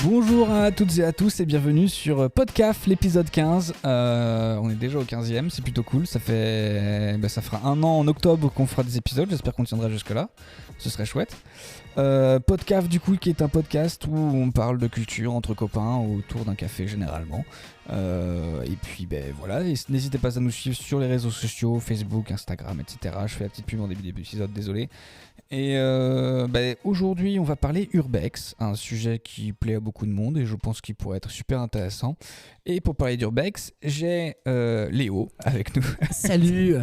Bonjour à toutes et à tous et bienvenue sur Podcaf, l'épisode 15. On est déjà au 15e, c'est plutôt cool. Ça fera un an en octobre qu'on fera des épisodes. J'espère qu'on tiendra jusque-là. Ce serait chouette. Podcaf, du coup, qui est un podcast où on parle de culture entre copains autour d'un café généralement. Et puis, voilà. Et n'hésitez pas à nous suivre sur les réseaux sociaux, Facebook, Instagram, etc. Je fais la petite pub en début d'épisode, désolé. Et aujourd'hui, on va parler urbex, un sujet qui plaît à beaucoup de monde et je pense qu'il pourrait être super intéressant. Et pour parler d'urbex, j'ai Léo avec nous. Salut.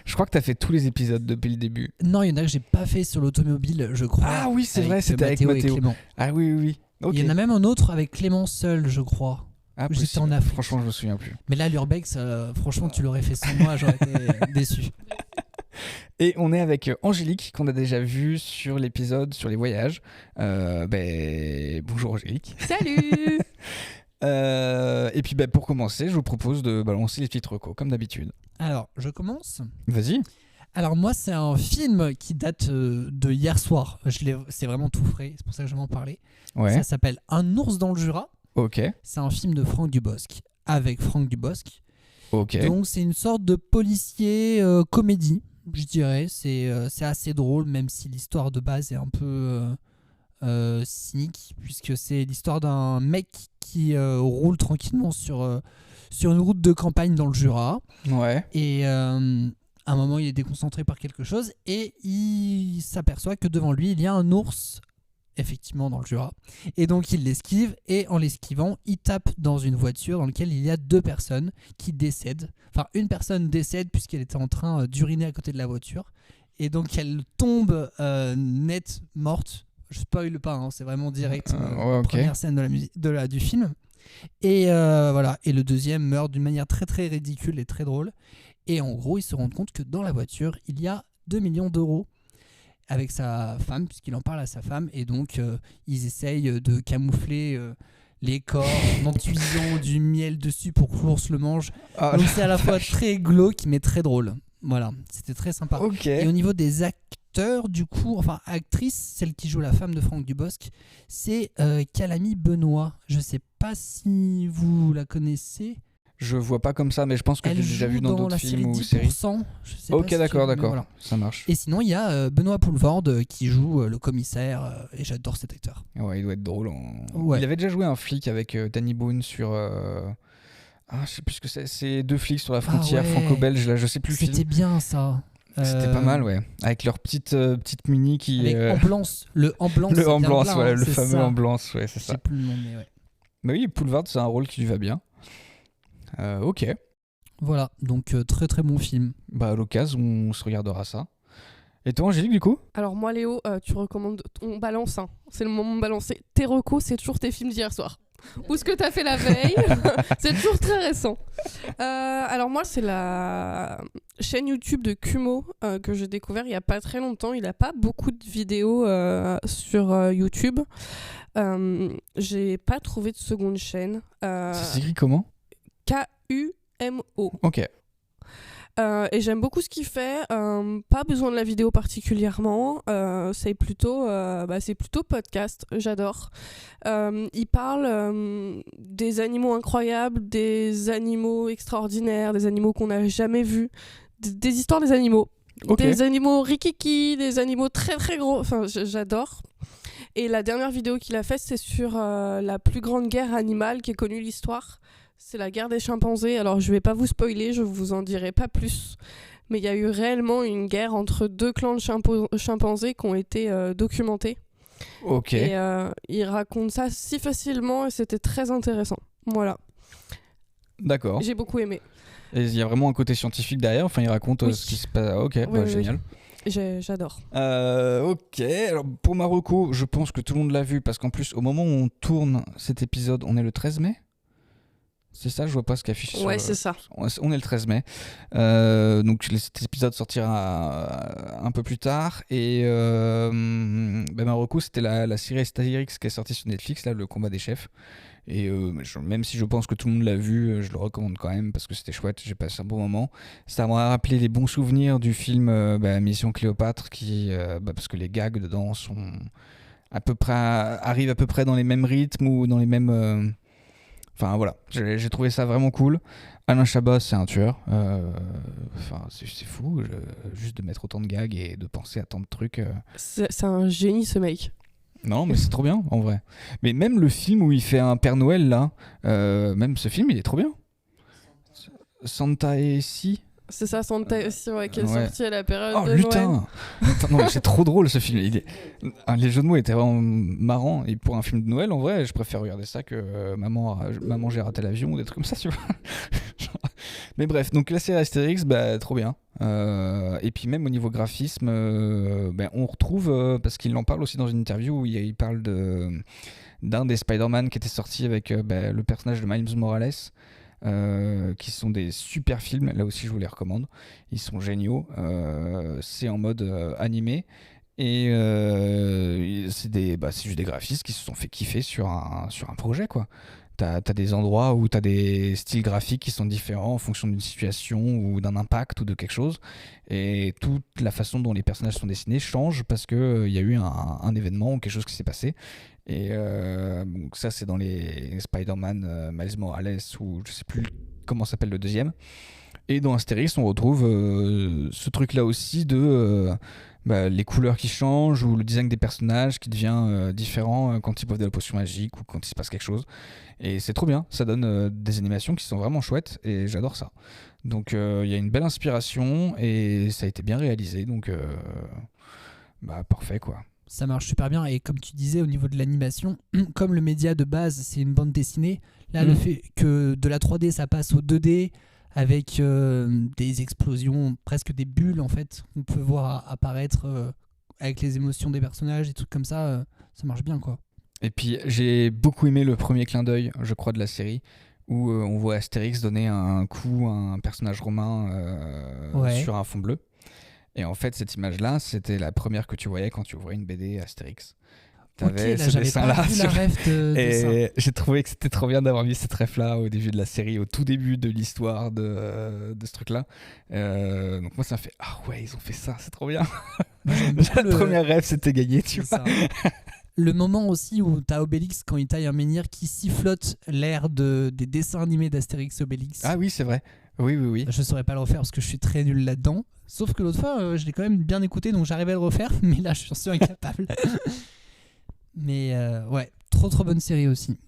Je crois que tu as fait tous les épisodes depuis le début. Non, il y en a que j'ai pas fait sur l'automobile, je crois. Ah oui, c'est vrai, c'était avec Mathéo. Et Clément. Ah oui. Okay. Il y en a même un autre avec Clément seul, je crois. Ah, j'étais en Afrique. Franchement, je me souviens plus. Mais là, l'urbex, franchement, tu l'aurais fait sans moi, j'aurais été déçu. Et on est avec Angélique, qu'on a déjà vu sur l'épisode sur les voyages. Bonjour Angélique. Salut. Et puis pour commencer, je vous propose de balancer les petites recos, comme d'habitude. Alors, je commence. Vas-y. Alors moi, c'est un film qui date de hier soir. C'est vraiment tout frais, c'est pour ça que je vais en parler. Ouais. Ça s'appelle Un ours dans le Jura. Ok. C'est un film de Franck Dubosc, avec Franck Dubosc. Ok. Donc c'est une sorte de policier comédie, je dirais. C'est assez drôle, même si l'histoire de base est un peu cynique, puisque c'est l'histoire d'un mec qui roule tranquillement sur une route de campagne dans le Jura. Ouais. Et à un moment, il est déconcentré par quelque chose et il s'aperçoit que devant lui, il y a un ours, effectivement, dans le Jura. Et donc, il l'esquive et en l'esquivant, il tape dans une voiture dans laquelle il y a deux personnes qui décèdent. Enfin, une personne décède puisqu'elle était en train d'uriner à côté de la voiture. Et donc, elle tombe nette, morte. Je spoil pas, hein, c'est vraiment direct. Première scène du film. Et voilà. Et le deuxième meurt d'une manière très très ridicule et très drôle. Et en gros, ils se rendent compte que dans la voiture, il y a 2 millions d'euros avec sa femme, puisqu'il en parle à sa femme. Et donc, ils essayent de camoufler les corps en enduisant du miel dessus pour que l'ours le mange. Donc, c'est à la fois très glauque, mais très drôle. Voilà, c'était très sympa. Okay. Et au niveau des acteurs, du coup, enfin, actrice, celle qui joue la femme de Franck Dubosc, c'est Calamy Benoît. Je sais pas si vous la connaissez. Je vois pas comme ça, mais je pense que j'ai déjà vu dans d'autres films ou séries. Je sais ok, pas d'accord, voilà. Ça marche. Et sinon, il y a Benoît Poulvord qui joue le commissaire, et j'adore cet acteur. Ouais, il doit être drôle. Ouais. Il avait déjà joué un flic avec Danny Boone sur... je sais plus ce que c'est. C'est deux flics sur la frontière franco-belge, là, je sais plus le film. C'était bien, ça. C'était pas mal, ouais. Avec leur petite mini qui... Avec Amblance. Le Amblance, le Amblance, là, voilà, hein, le fameux ça. Amblance, ouais, c'est ça. Je sais plus le nom, mais ouais. Mais oui, Poulvord, c'est un rôle qui lui va bien. Ok. Voilà, donc très très bon film. À l'occasion, on se regardera ça. Et toi, Angélique, du coup ? Alors moi, Léo, tu recommandes... On balance, hein. C'est le moment de balancer. Tes recos, c'est toujours tes films d'hier soir. Ou ce que t'as fait la veille. C'est toujours très récent. Alors moi, c'est la chaîne YouTube de Kumo que j'ai découvert il y a pas très longtemps. Il a pas beaucoup de vidéos sur YouTube. J'ai pas trouvé de seconde chaîne. Ça s'écrit comment ? Kumo. Ok. Et j'aime beaucoup ce qu'il fait. Pas besoin de la vidéo particulièrement. C'est plutôt podcast. J'adore. Il parle des animaux incroyables, des animaux extraordinaires, des animaux qu'on n'a jamais vus, des histoires des animaux. Okay. Des animaux rikiki, des animaux très très gros. Enfin, j'adore. Et la dernière vidéo qu'il a faite, c'est sur la plus grande guerre animale qui ait connu l'histoire. C'est la guerre des chimpanzés. Alors, je vais pas vous spoiler, je vous en dirai pas plus. Mais il y a eu réellement une guerre entre deux clans de chimpanzés qui ont été documentés. Ok. Et il raconte ça si facilement et c'était très intéressant. Voilà. D'accord. J'ai beaucoup aimé. Et il y a vraiment un côté scientifique derrière. Enfin, il raconte ce qui se passe. Ok, oui, génial. J'adore. Ok, alors pour Marocco, je pense que tout le monde l'a vu parce qu'en plus, au moment où on tourne cet épisode, on est le 13 mai. C'est ça, je vois pas ce qui affiche. Ouais, c'est ça. On est le 13 mai. Donc cet épisode sortira un peu plus tard. Et Marocco, c'était la série Astérix qui est sortie sur Netflix, là, le combat des chefs. Et même si je pense que tout le monde l'a vu, je le recommande quand même parce que c'était chouette, j'ai passé un bon moment. Ça m'a rappelé les bons souvenirs du film Mission Cléopâtre, parce que les gags dedans sont arrive à peu près dans les mêmes rythmes ou dans les mêmes. Enfin voilà, j'ai trouvé ça vraiment cool. Alain Chabat, c'est un tueur. Enfin, c'est fou, juste de mettre autant de gags et de penser à tant de trucs. C'est un génie, ce mec. Non, mais c'est trop bien, en vrai. Mais même le film où il fait un Père Noël, là, même ce film, il est trop bien. Santa et Si. C'est ça, Santa aussi, qui est Ouais. sorti à la période Oh de lutin Noël. Putain, non mais c'est trop drôle ce film. Les jeux de mots étaient vraiment marrants. Et pour un film de Noël, en vrai, je préfère regarder ça que Maman j'ai raté l'avion ou des trucs comme ça, tu vois. Mais bref, donc la série Astérix, trop bien. Et puis même au niveau graphisme, on retrouve, parce qu'il en parle aussi dans une interview où il parle d'un des Spider-Man qui était sorti avec le personnage de Miles Morales. Qui sont des super films, là aussi je vous les recommande, ils sont géniaux, c'est en mode animé et c'est juste des graphistes qui se sont fait kiffer sur un projet quoi. T'as des endroits où t'as des styles graphiques qui sont différents en fonction d'une situation ou d'un impact ou de quelque chose, et toute la façon dont les personnages sont dessinés change parce que il y a eu un événement ou quelque chose qui s'est passé. Et donc ça c'est dans les Spider-Man Miles Morales ou je sais plus comment s'appelle le deuxième. Et dans Astérix on retrouve ce truc là aussi de les couleurs qui changent ou le design des personnages qui devient différent quand ils boivent de la potion magique ou quand il se passe quelque chose. Et c'est trop bien, ça donne des animations qui sont vraiment chouettes et j'adore ça. Donc il y a une belle inspiration et ça a été bien réalisé, donc parfait quoi. Ça marche super bien. Et comme tu disais, au niveau de l'animation, comme le média de base, c'est une bande dessinée, là, le fait que de la 3D, ça passe au 2D, avec des explosions, presque des bulles, en fait, qu'on peut voir apparaître avec les émotions des personnages, des trucs comme ça, ça marche bien, quoi. Et puis, j'ai beaucoup aimé le premier clin d'œil, je crois, de la série, où on voit Astérix donner un coup à un personnage romain sur un fond bleu. Et en fait, cette image-là, c'était la première que tu voyais quand tu ouvrais une BD Astérix. T'avais ce dessin-là. Et j'ai trouvé que c'était trop bien d'avoir mis cette ref-là au début de la série, au tout début de l'histoire de ce truc-là. Donc moi, ça me fait « Ah ouais, ils ont fait ça, c'est trop bien !» La première ref, c'était gagné, tu vois. Le moment aussi où t'as Obélix, quand il taille un menhir, qui sifflote l'air des dessins animés d'Astérix Obélix. Ah oui, c'est vrai. Oui. Je saurais pas le refaire parce que je suis très nul là-dedans. Sauf que l'autre fois, je l'ai quand même bien écouté, donc j'arrivais à le refaire. Mais là, je suis incapable. Mais ouais, trop bonne série aussi.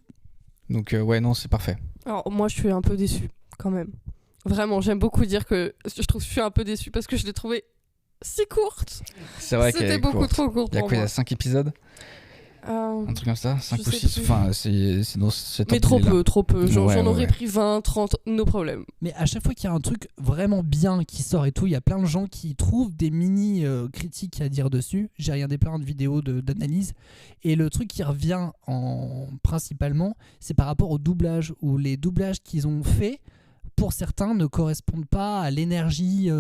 Donc non, c'est parfait. Alors moi, je suis un peu déçue, quand même. Vraiment, j'aime beaucoup dire que je suis un peu déçue parce que je l'ai trouvée si courte. C'est vrai qu'elle est C'était beaucoup trop court Il y a pour quoi, il y moi. a 5 épisodes un truc comme ça, 5 ou sais 6, plus. enfin c'est dans cette Mais trop ordre-là. peu. J'en Ouais, aurais ouais. pris 20, 30, nos problèmes. Mais à chaque fois qu'il y a un truc vraiment bien qui sort et tout, il y a plein de gens qui trouvent des mini critiques à dire dessus. J'ai regardé plein de vidéos d'analyse. Et le truc qui revient principalement, c'est par rapport au doublage, où les doublages qu'ils ont fait, pour certains, ne correspondent pas à l'énergie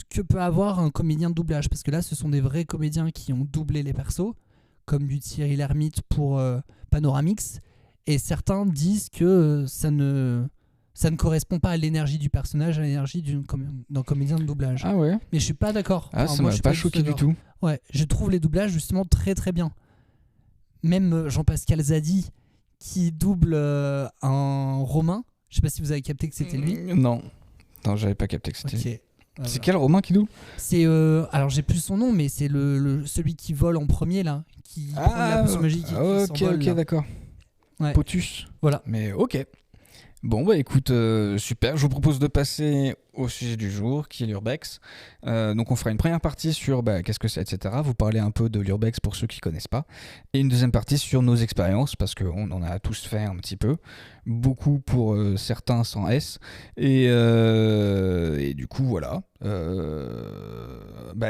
que peut avoir un comédien de doublage. Parce que là, ce sont des vrais comédiens qui ont doublé les persos, comme du Thierry Lhermitte pour Panoramix. Et certains disent que ça ne correspond pas à l'énergie du personnage, à l'énergie d'un comédien de doublage. Ah ouais. Mais je suis pas d'accord. Ah, ça moi, m'a je suis pas choqué du tout. Ouais, je trouve les doublages justement très très bien. Même Jean-Pascal Zadi qui double un Romain. Je sais pas si vous avez capté que c'était lui. Non, j'avais pas capté que c'était lui. Ok. Voilà. C'est quel Romain qui double? C'est alors j'ai plus son nom, mais c'est celui qui vole en premier là, qui prend la potion magique et qui s'envole, ok, là. d'accord. Ouais. Potus. Voilà. Mais ok. Bon écoute, super. Je vous propose de passer au sujet du jour, qui est l'urbex. Donc on fera une première partie sur qu'est-ce que c'est, etc. Vous parlez un peu de l'urbex pour ceux qui connaissent pas, et une deuxième partie sur nos expériences, parce qu'on en a tous fait un petit peu, beaucoup pour certains sans S, et du coup voilà.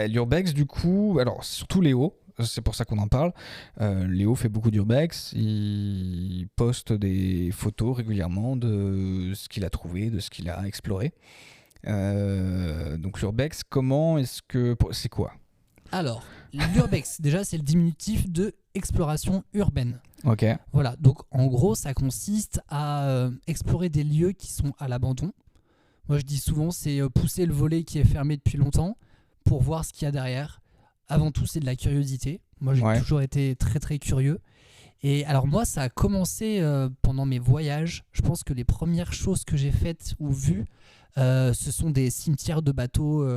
L'urbex du coup, alors surtout Léo. C'est pour ça qu'on en parle. Léo fait beaucoup d'urbex. Il poste des photos régulièrement de ce qu'il a trouvé, de ce qu'il a exploré. Donc l'urbex, c'est quoi? Alors, l'urbex, déjà, c'est le diminutif de exploration urbaine. Ok. Voilà, donc en gros, ça consiste à explorer des lieux qui sont à l'abandon. Moi, je dis souvent, c'est pousser le volet qui est fermé depuis longtemps pour voir ce qu'il y a derrière. Avant tout, c'est de la curiosité. Moi, j'ai Ouais. toujours été très très curieux. Et alors moi, ça a commencé pendant mes voyages. Je pense que les premières choses que j'ai faites ou vues, ce sont des cimetières de bateaux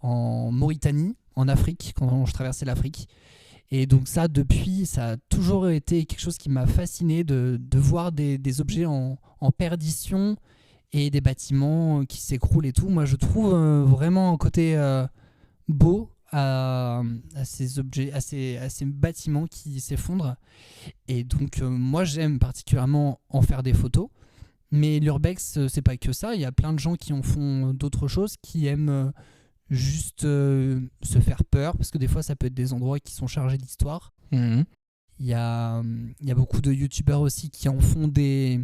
en Mauritanie, en Afrique, quand je traversais l'Afrique. Et donc ça, depuis, ça a toujours été quelque chose qui m'a fasciné de voir des objets en perdition et des bâtiments qui s'écroulent et tout. Moi, je trouve vraiment un côté beau à ces objets, à ces bâtiments qui s'effondrent. Et donc, moi, j'aime particulièrement en faire des photos. Mais l'urbex, c'est pas que ça. Il y a plein de gens qui en font d'autres choses, qui aiment juste se faire peur, parce que des fois, ça peut être des endroits qui sont chargés d'histoire. Mhm. Il y a beaucoup de youtubeurs aussi qui en font des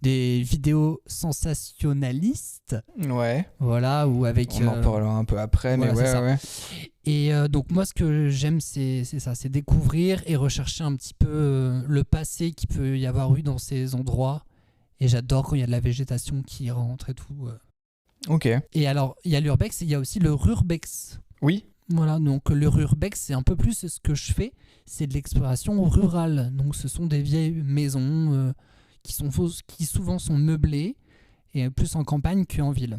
vidéos sensationnalistes. Ouais. Voilà, ou avec... On en parlera un peu après, voilà, mais c'est ça. ouais. Et donc moi, ce que j'aime, c'est ça, c'est découvrir et rechercher un petit peu le passé qu'il peut y avoir eu dans ces endroits. Et j'adore quand il y a de la végétation qui rentre et tout. Ok. Et alors, il y a l'urbex et il y a aussi le rurbex. Oui. Voilà, donc le rurbex, c'est un peu plus ce que je fais. C'est de l'exploration rurale. Donc ce sont des vieilles maisons qui souvent sont meublées et plus en campagne qu'en ville.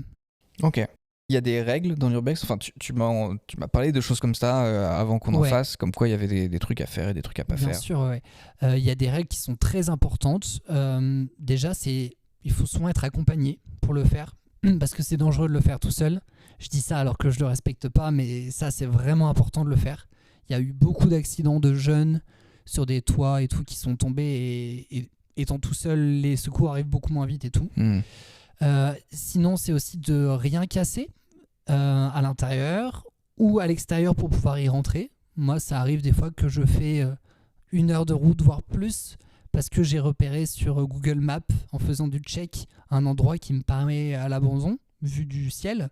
Ok. Il y a des règles dans l'urbex. Enfin, tu m'as parlé de choses comme ça avant qu'on en Ouais. fasse, comme quoi il y avait des trucs à faire et des trucs à pas Bien faire. sûr, ouais. Il y a des règles qui sont très importantes. Déjà, il faut souvent être accompagné pour le faire, parce que c'est dangereux de le faire tout seul. Je dis ça alors que je le respecte pas, mais ça, c'est vraiment important de le faire. Il y a eu beaucoup d'accidents de jeunes sur des toits et tout qui sont tombés et étant tout seul, les secours arrivent beaucoup moins vite et tout. Mhm. Sinon, c'est aussi de rien casser à l'intérieur ou à l'extérieur pour pouvoir y rentrer. Moi, ça arrive des fois que je fais 1 heure de route, voire plus, parce que j'ai repéré sur Google Maps, en faisant du check, un endroit qui me permet à l'abandon, vu du ciel,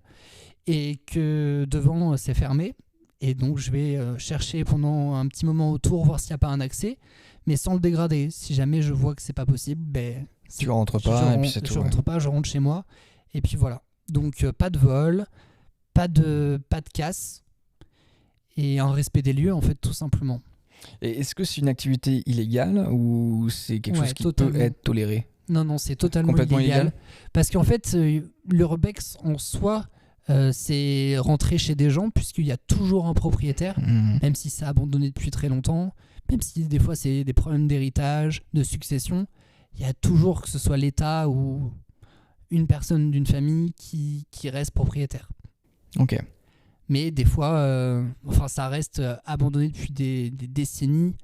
et que devant, c'est fermé. Et donc, je vais chercher pendant un petit moment autour, voir s'il n'y a pas un accès, mais sans le dégrader. Si jamais je vois que c'est pas possible, Tu rentres pas et puis c'est tout. je ouais. rentre pas, je rentre chez moi. Et puis voilà. Donc, pas de vol, pas de casse, et un respect des lieux, en fait, tout simplement. Et est-ce que c'est une activité illégale ou c'est quelque Ouais, chose qui totalement. peut être toléré? Non, c'est totalement Complètement illégal. illégal. Parce qu'en fait, l'urbex en soi, c'est rentrer chez des gens, puisqu'il y a toujours un propriétaire, Mhm. même si c'est abandonné depuis très longtemps, même si des fois c'est des problèmes d'héritage, de succession, il y a toujours, que ce soit l'État ou une personne d'une famille qui reste propriétaire. Ok. Mais des fois, ça reste abandonné depuis des décennies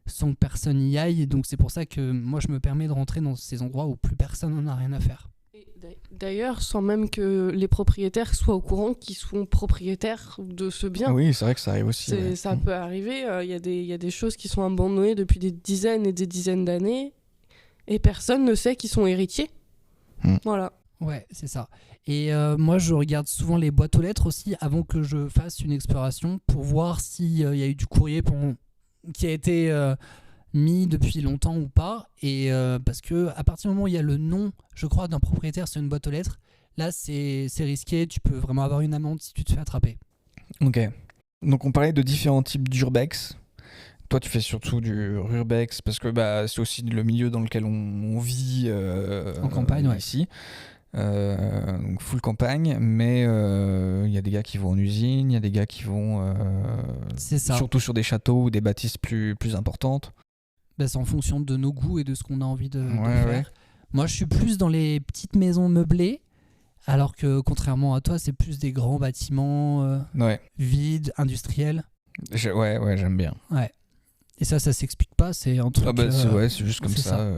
sans que personne y aille. Donc c'est pour ça que moi, je me permets de rentrer dans ces endroits où plus personne n'en a rien à faire. Et d'ailleurs, sans même que les propriétaires soient au courant qu'ils sont propriétaires de ce bien. Oui, c'est vrai que ça arrive aussi. ouais. Ça peut arriver. Il y a des choses qui sont abandonnées depuis des dizaines et des dizaines d'années et personne ne sait qu'ils sont héritiers. Voilà. Ouais, c'est ça. Et moi, je regarde souvent les boîtes aux lettres aussi avant que je fasse une exploration pour voir s'il y a eu du courrier qui a été mis depuis longtemps ou pas. Et parce que à partir du moment où il y a le nom, je crois, d'un propriétaire sur une boîte aux lettres, là, c'est risqué. Tu peux vraiment avoir une amende si tu te fais attraper. Ok. Donc on parlait de différents types d'urbex. Toi, tu fais surtout du rurbex parce que c'est aussi le milieu dans lequel on vit En campagne, ouais. ici. Donc full campagne, mais il y a des gars qui vont en usine, il y a des gars qui vont C'est ça. surtout sur des châteaux ou des bâtisses plus importantes. C'est en fonction de nos goûts et de ce qu'on a envie de Ouais, faire. ouais. Moi, je suis plus dans les petites maisons meublées, alors que contrairement à toi, c'est plus des grands bâtiments Ouais, vides, industriels. ouais, j'aime bien. Et ça s'explique pas, c'est un truc... C'est juste comme c'est ça.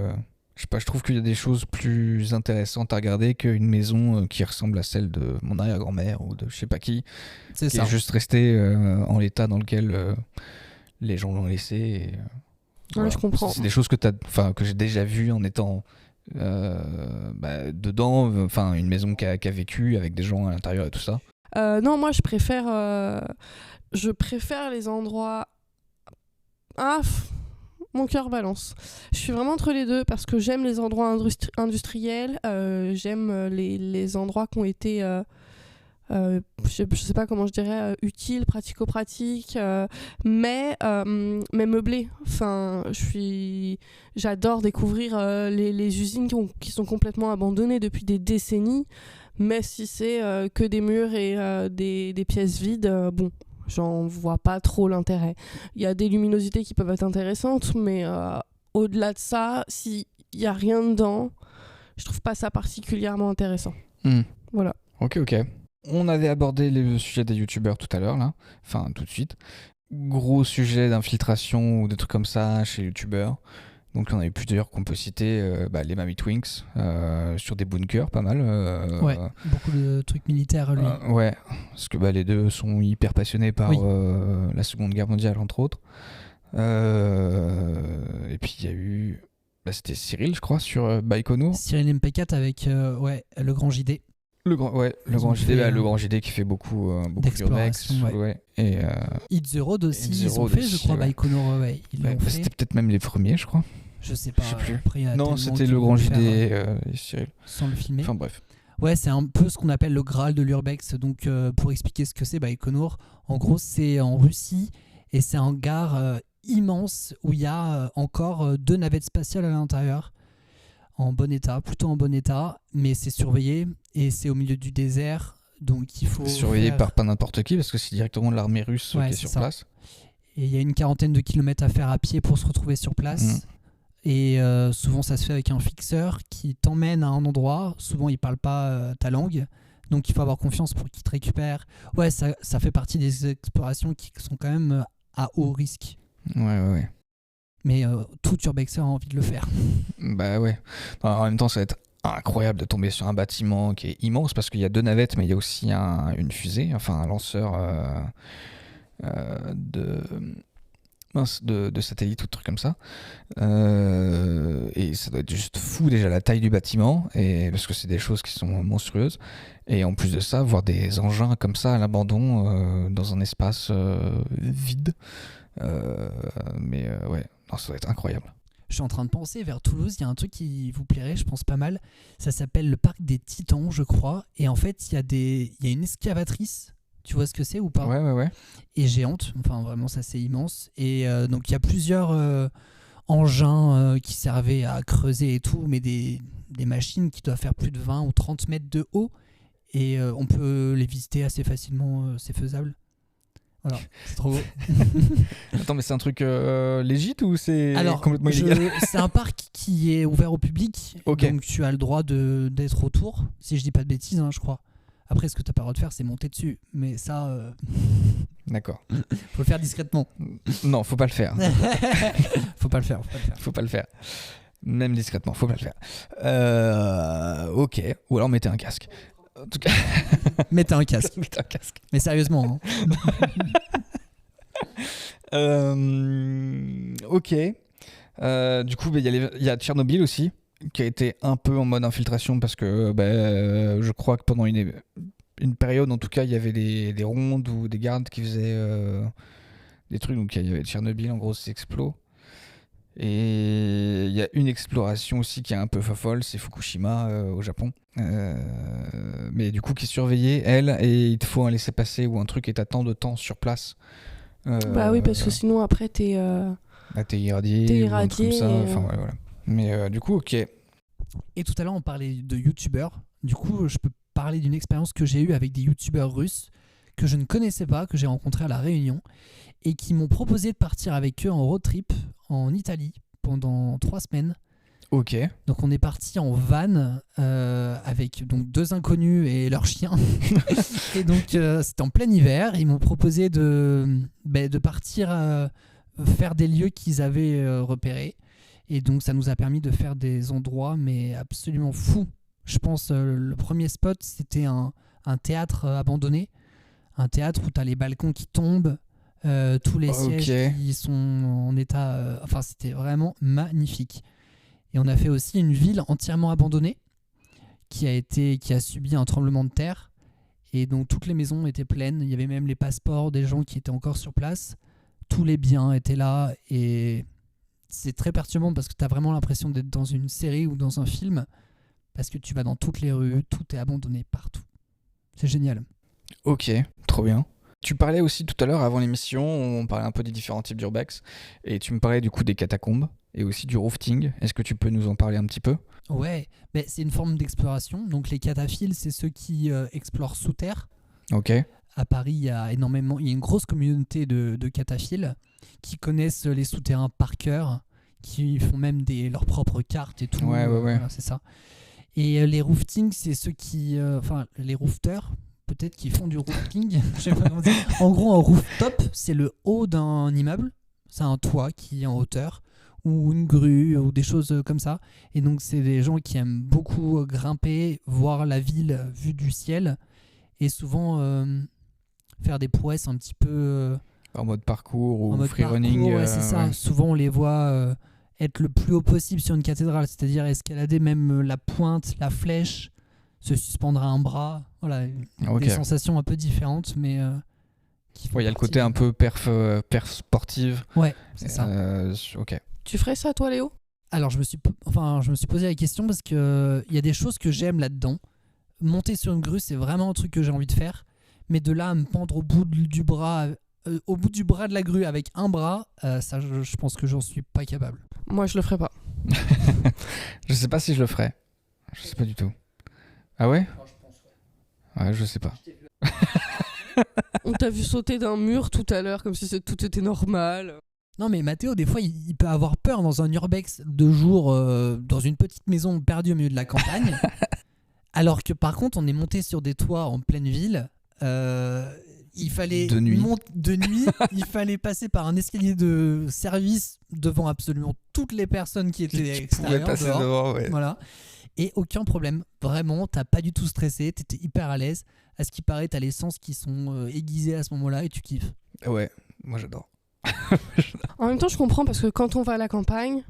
Je sais pas, je trouve qu'il y a des choses plus intéressantes à regarder qu'une maison qui ressemble à celle de mon arrière-grand-mère ou de je sais pas qui c'est qui ça. est juste restée en l'état dans lequel les gens l'ont laissé. Et, voilà. Je comprends. C'est des choses que j'ai déjà vues en étant dedans, une maison qui a vécu avec des gens à l'intérieur et tout ça. Non, moi, je préfère les endroits... Mon cœur balance. Je suis vraiment entre les deux parce que j'aime les endroits industriels, j'aime les endroits qui ont été je sais pas comment je dirais, utile, pratico-pratique, mais meublé. Enfin, j'adore découvrir les usines qui sont complètement abandonnées depuis des décennies, mais si c'est que des murs et des pièces vides, bon, j'en vois pas trop l'intérêt. Il y a des luminosités qui peuvent être intéressantes, mais au-delà de ça, s'il y a rien dedans, je trouve pas ça particulièrement intéressant. Voilà. Ok. On avait abordé le sujet des youtubeurs tout à l'heure, là. Enfin, tout de suite. Gros sujet d'infiltration ou des trucs comme ça chez youtubeurs. Donc, il y en a eu plusieurs qu'on peut citer. Les Mami Twinks, sur des bunkers, pas mal. Ouais, beaucoup de trucs militaires, lui. Ouais, parce que les deux sont hyper passionnés par la Seconde Guerre mondiale, entre autres. Et puis, il y a eu... c'était Cyril, je crois, sur Baïkonour. Cyril MP4 avec le grand JD. Le grand JD qui fait beaucoup d'urbex. Et Hit The Road aussi, ils ont fait, je crois, Baïkonour. C'était peut-être même les premiers, je crois. Je sais pas. Je sais plus. Après, non, c'était le grand JD et Cyril. Sans le filmer. Enfin bref. Ouais, c'est un peu ce qu'on appelle le Graal de l'urbex. Donc, pour expliquer ce que c'est Baïkonour, en gros, c'est en Russie et c'est un hangar immense où il y a encore 2 navettes spatiales à l'intérieur. Plutôt en bon état, mais c'est surveillé et c'est au milieu du désert, donc il faut surveillé par pas n'importe qui parce que c'est directement l'armée russe qui est sur place. Et il y a une 40aine de kilomètres à faire à pied pour se retrouver sur place. Et souvent ça se fait avec un fixeur qui t'emmène à un endroit. Souvent il parle pas ta langue, donc il faut avoir confiance pour qu'il te récupère. Ouais, ça fait partie des explorations qui sont quand même à haut risque. Ouais. Mais tout urbexer a envie de le faire. Bah ouais. En même temps, ça va être incroyable de tomber sur un bâtiment qui est immense parce qu'il y a 2 navettes, mais il y a aussi une fusée, enfin un lanceur de satellites ou de trucs comme ça. Et ça doit être juste fou déjà la taille du bâtiment, parce que c'est des choses qui sont monstrueuses. Et en plus de ça, voir des engins comme ça à l'abandon dans un espace vide. Ouais. Non, ça doit être incroyable. Je suis en train de penser vers Toulouse, il y a un truc qui vous plairait, je pense pas mal. Ça s'appelle le parc des Titans, je crois. Et en fait, il y a une excavatrice. Tu vois ce que c'est ou pas ? Ouais. Et géante. Enfin, vraiment, ça c'est immense. Et donc, il y a plusieurs engins qui servaient à creuser et tout, mais des machines qui doivent faire plus de 20 ou 30 mètres de haut. Et on peut les visiter assez facilement, c'est faisable. Voilà, c'est trop beau. Attends, mais c'est un truc légit ou c'est complètement illégal ? C'est un parc qui est ouvert au public, okay. Donc tu as le droit d'être autour, si je dis pas de bêtises, je crois. Après, ce que tu n'as pas le droit de faire, c'est monter dessus. Mais ça... D'accord. Faut le faire discrètement. Non, faut pas le faire. Faut pas le faire. Même discrètement, faut pas le faire. Ok, ou alors mettez un casque. En tout cas... Mettez un casque. Mais sérieusement. Ok. Du coup, il y a Tchernobyl aussi, qui a été un peu en mode infiltration parce que je crois que pendant une période, en tout cas, il y avait des rondes ou des gardes qui faisaient des trucs. Donc, il y avait Tchernobyl, en gros, c'est explos. Et il y a une exploration aussi qui est un peu folle, c'est Fukushima au Japon. Mais du coup, qui est surveillée, elle, et il te faut un laissez-passer ou un truc et t'as tant de temps sur place. Bah oui, parce que sinon, après, t'es irradié. Ou un truc comme ça. Enfin, voilà. Mais du coup, ok. Et tout à l'heure, on parlait de youtubeurs. Du coup, je peux parler d'une expérience que j'ai eue avec des youtubeurs russes que je ne connaissais pas, que j'ai rencontrés à La Réunion et qui m'ont proposé de partir avec eux en road trip en Italie pendant 3 semaines. Ok. Donc on est parti en van avec donc 2 inconnus et leurs chiens. Et donc c'était en plein hiver. Ils m'ont proposé de partir faire des lieux qu'ils avaient repérés. Et donc ça nous a permis de faire des endroits mais absolument fous. Je pense le premier spot c'était un théâtre abandonné. Un théâtre où tu as les balcons qui tombent. Tous les sièges qui sont en état... Enfin, c'était vraiment magnifique. Et on a fait aussi une ville entièrement abandonnée qui a subi un tremblement de terre. Et donc, toutes les maisons étaient pleines. Il y avait même les passeports des gens qui étaient encore sur place. Tous les biens étaient là. Et c'est très perturbant parce que tu as vraiment l'impression d'être dans une série ou dans un film. Parce que tu vas dans toutes les rues, tout est abandonné partout. C'est génial. Ok, trop bien. Tu parlais aussi tout à l'heure, avant l'émission, on parlait un peu des différents types d'urbex, et tu me parlais du coup des catacombes, et aussi du rafting. Est-ce que tu peux nous en parler un petit peu? Ouais, mais c'est une forme d'exploration. Donc les cataphiles, c'est ceux qui explorent sous terre. Ok. À Paris, il y a une grosse communauté de cataphiles qui connaissent les souterrains par cœur, qui font même leurs propres cartes et tout. Ouais. Voilà, c'est ça. Et les raftings, c'est ceux les roofters, peut-être qui font du rafting. Je sais pas comment dire. En gros, un rooftop, c'est le haut d'un immeuble. C'est un toit qui est en hauteur, ou une grue, ou des choses comme ça. Et donc, c'est des gens qui aiment beaucoup grimper, voir la ville vue du ciel, et souvent faire des prouesses un petit peu En mode parcours ou en mode freerunning. parcours. Ouais, c'est ça. Ouais. Souvent, on les voit être le plus haut possible sur une cathédrale, c'est-à-dire escalader même la pointe, la flèche, se suspendre à un bras. Voilà, Ok. des sensations un peu différentes, mais qui font Ouais, il y a le partie côté du- un peu perf sportive. Ouais, c'est ça. Ok. Tu ferais ça, toi, Léo? Alors, je me suis posé la question parce que il y a des choses que j'aime là-dedans. Monter sur une grue, c'est vraiment un truc que j'ai envie de faire, mais de là à me pendre au bout du bras de la grue avec un bras, ça, je pense que j'en suis pas capable. Moi, je le ferais pas. Je sais pas si je le ferais. Je sais pas du tout. Ah ouais? Ouais, je sais pas. On t'a vu sauter d'un mur tout à l'heure comme si tout était normal. Non, mais Mathéo, des fois, il peut avoir peur dans un urbex de jour, dans une petite maison perdue au milieu de la campagne. Alors que par contre, on est monté sur des toits en pleine ville. Il fallait De nuit. de nuit, il fallait passer par un escalier de service devant absolument toutes les personnes qui étaient à Tu pouvais l'extérieur. passer dehors. devant, ouais. Voilà. Et aucun problème. Vraiment, t'as pas du tout stressé, t'étais hyper à l'aise. À ce qui paraît, t'as les sens qui sont aiguisés à ce moment-là et tu kiffes. Ouais, moi j'adore. En même temps, je comprends parce que quand on va à la campagne,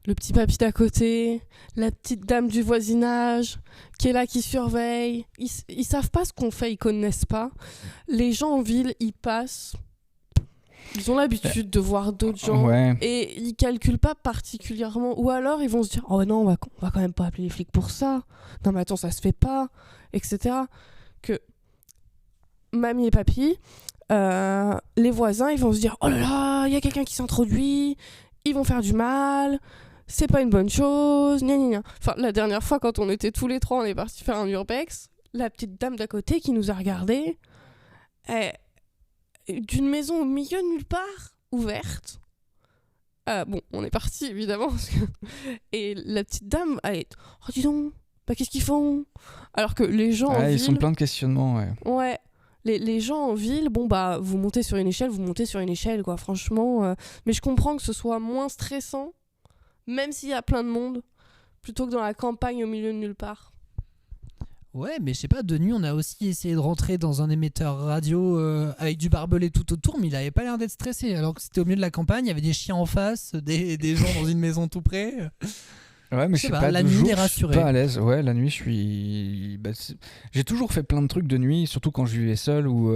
le petit papy d'à côté, la petite dame du voisinage qui est là, qui surveille, ils savent pas ce qu'on fait, ils connaissent pas. Les gens en ville, ils passent, ils ont l'habitude de voir d'autres gens. Ouais. Et ils calculent pas particulièrement. Ou alors ils vont se dire oh non, on va quand même pas appeler les flics pour ça. Non mais attends, ça se fait pas, etc. Que mamie et papy, les voisins, ils vont se dire oh là là, il y a quelqu'un qui s'introduit, ils vont faire du mal, c'est pas une bonne chose, gna gna gna. Enfin, la dernière fois, quand on était tous les trois, on est partis faire un urbex, la petite dame d'à côté qui nous a regardés, d'une maison au milieu de nulle part, ouverte. Bon, on est parti évidemment. Et la petite dame, elle est oh dis donc, bah qu'est-ce qu'ils font? Alors que les gens en Ils ville, sont plein de questionnements, ouais. ouais, les gens en ville, bon bah vous montez sur une échelle, quoi, franchement. Mais je comprends que ce soit moins stressant, même s'il y a plein de monde, plutôt que dans la campagne au milieu de nulle part. Ouais, mais je sais pas, de nuit, on a aussi essayé de rentrer dans un émetteur radio avec du barbelé tout autour, mais il avait pas l'air d'être stressé. Alors que c'était au milieu de la campagne, il y avait des chiens en face, des gens dans une maison tout près. Ouais, mais Je je sais sais pas, pas, la de nuit, jour, il est je suis rassuré. pas à l'aise. Ouais, la nuit, je suis. J'ai toujours fait plein de trucs de nuit, surtout quand je vivais seul ou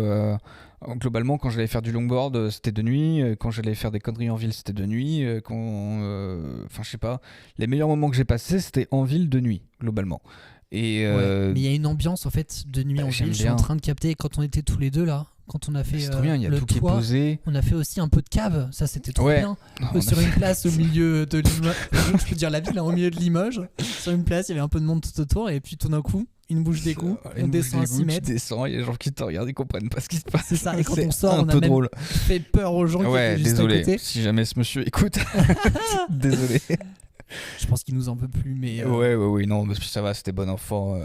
globalement quand j'allais faire du longboard, c'était de nuit. Quand j'allais faire des conneries en ville, c'était de nuit. Enfin, je sais pas. Les meilleurs moments que j'ai passés, c'était en ville de nuit, globalement. Et Ouais, mais il y a une ambiance en fait de nuit en j'aime ville. Je suis bien. en train de capter quand on était tous les deux là, quand on a fait c'est trop bien, il y a le tout qui est toit. posé. On a fait aussi un peu de cave, ça c'était trop Ouais. bien. On a Sur fait- une place au milieu de Limoges, je peux dire la ville, hein, au milieu de Limoges. Sur une place, il y avait un peu de monde tout autour, et puis tout d'un coup, une bouche d'égout, Une on bouche descend à d'égout, 6 mètres. Tu descends, il y a des gens qui te regardent, ils comprennent pas ce qui se passe. C'est ça, et quand C'est on sort, un on a peu même drôle. fait peur aux gens qui Ouais, étaient juste à désolé. côté. Si jamais ce monsieur écoute, désolé. Je pense qu'il nous en peut plus, mais Ouais, non, mais ça va, c'était bon enfant.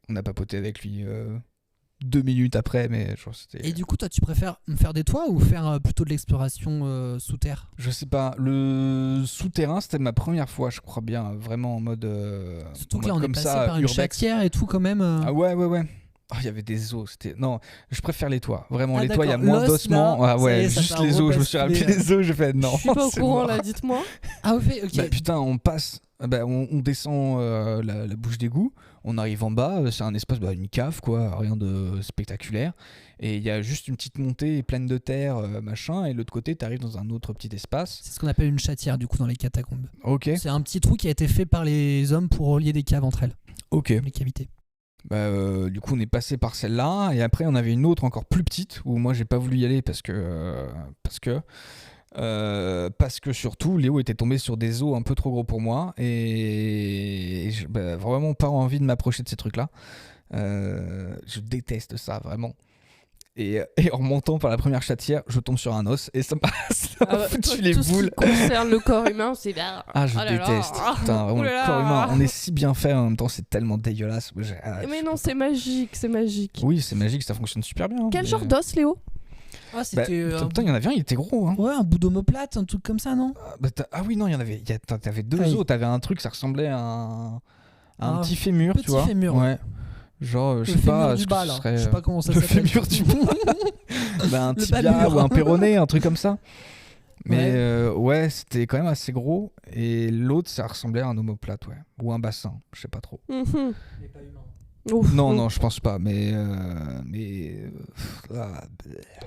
On a papoté avec lui 2 minutes après, mais je crois que c'était. Et du coup, toi, tu préfères faire des toits ou faire plutôt de l'exploration sous terre? Je sais pas, le souterrain, c'était ma première fois, je crois bien, vraiment en mode. Surtout en que là, mode on est comme passé ça, par une urbex. chatière et tout quand même. Ah ouais. Oh, il y avait des os, c'était. Non, je préfère les toits. Vraiment, Ah, les toits, il y a d'accord. moins L'os, d'ossements. là, Ah ça y ouais, est, ça juste t'a les os, je me suis rebasculé. rappelé les os, j'ai fait non. Je suis pas au c'est courant mort. là, dites-moi. Ah ouais, ok. Bah putain, on passe, on descend la bouche d'égout, on arrive en bas, c'est un espace, une cave quoi, rien de spectaculaire, et il y a juste une petite montée pleine de terre, machin, et de l'autre côté t'arrives dans un autre petit espace. C'est ce qu'on appelle une chatière du coup dans les catacombes. Ok, C'est un petit trou qui a été fait par les hommes pour relier des caves entre elles, ok. les cavités. Du coup, on est passé par celle-là, et après, on avait une autre encore plus petite où moi, j'ai pas voulu y aller parce que surtout, Léo était tombé sur des os un peu trop gros pour moi, et j'ai vraiment pas envie de m'approcher de ces trucs-là. Je déteste ça, vraiment. Et en remontant par la première chatière, je tombe sur un os et ça m'a foutu les tout boules. Ce qui concerne le corps humain, c'est bien. Ah, je déteste. Putain, vraiment, le corps humain, on est si bien fait, en même temps, c'est tellement dégueulasse. Mais non, c'est magique, c'est magique. Oui, c'est magique, ça fonctionne super bien. Quel genre d'os, Léo? Ah, c'était. Putain, il y en avait un, il était gros. Hein. Ouais, un bout d'omoplate, un truc comme ça, non? Oui, non, il y en avait. T'avais deux os, t'avais un truc, ça ressemblait à un petit fémur, petit tu vois. Fémur. Ouais. Genre, je sais pas, du bas, là. serait, je sais pas comment ça le s'appelle. fémur du bas. Un Le tibia palmure. ou un péroné, un truc comme ça. Mais Ouais. c'était quand même assez gros. Et l'autre, ça ressemblait à un omoplate, ouais. Ou un bassin, je sais pas trop. Mais pas humain. Ouf, Non, ouf. non, je pense pas. Mais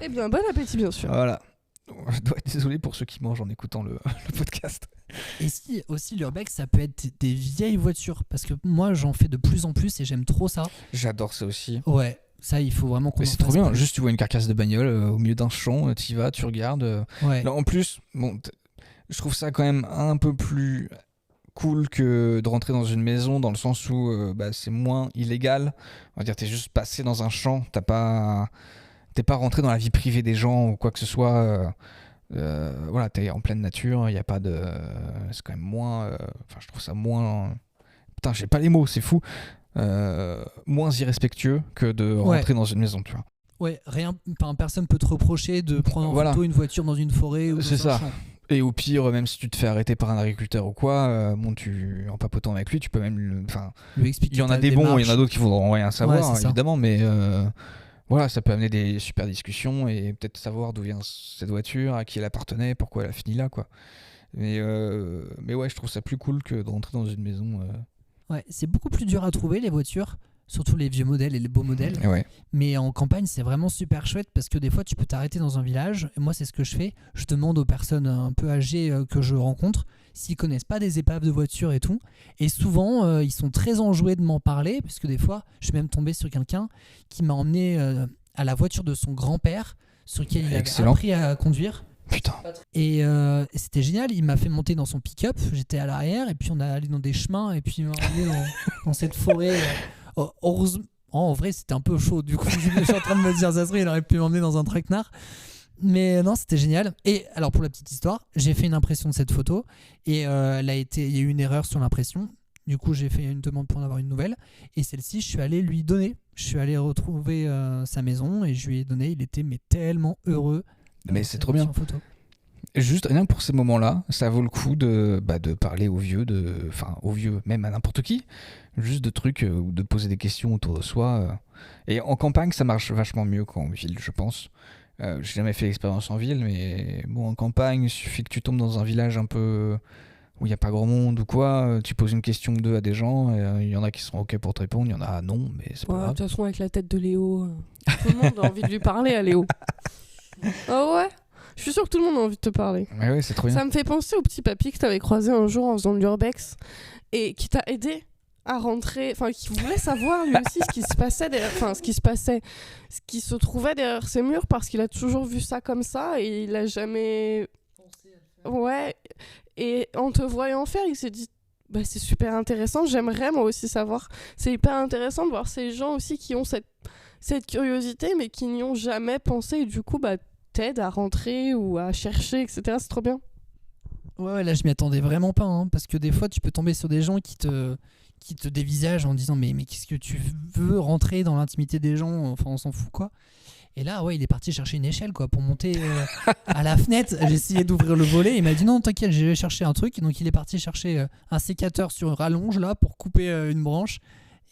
Eh bien, bon appétit, bien sûr. voilà. Je dois être désolé pour ceux qui mangent en écoutant le podcast. Et si aussi l'urbex, ça peut être des vieilles voitures, parce que moi j'en fais de plus en plus et j'aime trop ça. J'adore ça aussi. Ouais, ça il faut vraiment qu'on Mais en c'est trop fasse bien. plus. Juste, tu vois une carcasse de bagnole au milieu d'un champ, tu y vas, tu regardes. Ouais. Là, en plus, je trouve ça quand même un peu plus cool que de rentrer dans une maison, dans le sens où c'est moins illégal. On va dire, t'es juste passé dans un champ, t'es pas rentré dans la vie privée des gens ou quoi que ce soit. Voilà, t'es en pleine nature, il y a pas de. C'est quand même moins. Je trouve ça moins. Putain, j'ai pas les mots, c'est fou. Moins irrespectueux que de rentrer dans une maison, tu vois. Ouais, personne peut te reprocher de prendre en photo une voiture dans une forêt ou dans C'est un ça. champ. Et au pire, même si tu te fais arrêter par un agriculteur ou quoi, en papotant avec lui, tu peux même Lui expliquer il y en a ta des bons, démarche. il y en a d'autres qui voudront rien savoir, Ouais, c'est ça. évidemment, mais voilà, ça peut amener des super discussions et peut-être savoir d'où vient cette voiture, à qui elle appartenait, pourquoi elle a fini là, quoi. Mais ouais, je trouve ça plus cool que de rentrer dans une maison. Ouais, c'est beaucoup plus dur à trouver les voitures, surtout les vieux modèles et les beaux modèles. Ouais. Mais en campagne, c'est vraiment super chouette parce que des fois, tu peux t'arrêter dans un village. Et moi, c'est ce que je fais. Je demande aux personnes un peu âgées que je rencontre s'ils connaissent pas des épaves de voitures et tout. Et souvent, ils sont très enjoués de m'en parler parce que des fois, je suis même tombé sur quelqu'un qui m'a emmené à la voiture de son grand-père sur laquelle il avait appris à conduire. Putain. Et c'était génial, il m'a fait monter dans son pick-up, j'étais à l'arrière et puis on a allé dans des chemins et puis il m'a emmené dans cette forêt. Heureusement, en vrai c'était un peu chaud, du coup je suis en train de me dire ça serait il aurait pu m'emmener dans un traquenard. Mais non, c'était génial. Et alors pour la petite histoire, j'ai fait une impression de cette photo et il y a eu une erreur sur l'impression. Du coup, j'ai fait une demande pour en avoir une nouvelle. Et celle-ci, je suis allé lui donner. Je suis allé retrouver sa maison et je lui ai donné. Il était tellement heureux. Mais c'est trop bien. Photo. Juste rien que pour ces moments-là, ça vaut le coup de parler aux vieux, aux vieux, même à n'importe qui, juste de trucs ou de poser des questions autour de soi. Et en campagne, ça marche vachement mieux qu'en ville, je pense. J'ai jamais fait l'expérience en ville, mais bon, en campagne, il suffit que tu tombes dans un village un peu où il n'y a pas grand monde ou quoi, tu poses une question ou deux à des gens, il y en a qui seront ok pour te répondre, il y en a non, mais c'est pas grave. De toute façon, avec la tête de Léo, tout le monde a envie de lui parler à Léo. Ah ouais, je suis sûre que tout le monde a envie de te parler. Ouais, c'est trop bien. Ça me fait penser au petit papy que tu avais croisé un jour en faisant de l'urbex et qui t'a aidé à rentrer, enfin qui voulait savoir lui aussi ce qui se passait ce qui se trouvait derrière ces murs parce qu'il a toujours vu ça comme ça et il a jamais ouais, et en te voyant faire il s'est dit c'est super intéressant, j'aimerais moi aussi savoir, c'est hyper intéressant de voir ces gens aussi qui ont cette curiosité mais qui n'y ont jamais pensé et du coup t'aident à rentrer ou à chercher, etc. C'est trop bien. Ouais, là je m'y attendais vraiment pas parce que des fois tu peux tomber sur des gens qui te dévisagent en disant mais qu'est-ce que tu veux rentrer dans l'intimité des gens, enfin on s'en fout quoi. Et là ouais il est parti chercher une échelle quoi pour monter à la fenêtre. J'ai essayé d'ouvrir le volet, il m'a dit non t'inquiète j'ai cherché un truc, donc il est parti chercher un sécateur sur rallonge là pour couper une branche